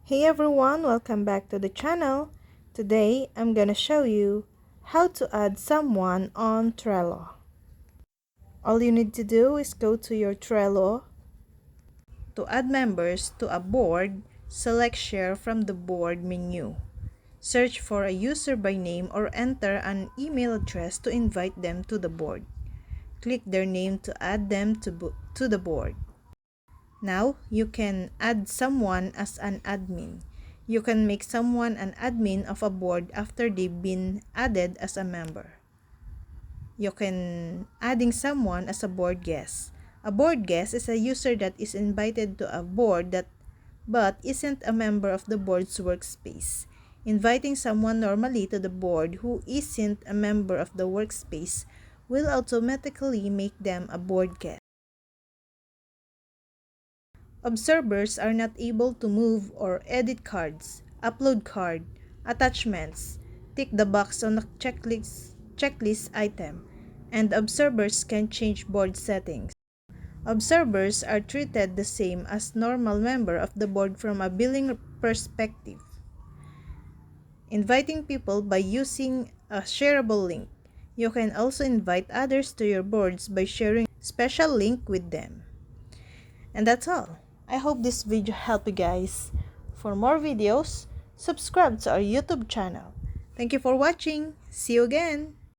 Hey everyone, welcome back to the channel. Today, I'm gonna show you how to add someone on Trello. All you need to do is go to your Trello. To add members to a board, select Share from the board menu. Search for a user by name or enter an email address to invite them to the board. Click their name to add them to the board. Now, you can add someone as an admin. You can make someone an admin of a board after they've been added as a member. You can adding someone as a board guest. A board guest is a user that is invited to a board but isn't a member of the board's workspace. Inviting someone normally to the board who isn't a member of the workspace will automatically make them a board guest. Observers are not able to move or edit cards, upload card, attachments, tick the box on a checklist item, and observers can change board settings. Observers are treated the same as normal member of the board from a billing perspective. Inviting people by using a shareable link. You can also invite others to your boards by sharing a special link with them. And that's all. I hope this video helped you guys. For more videos, subscribe to our YouTube channel. Thank you for watching. See you again.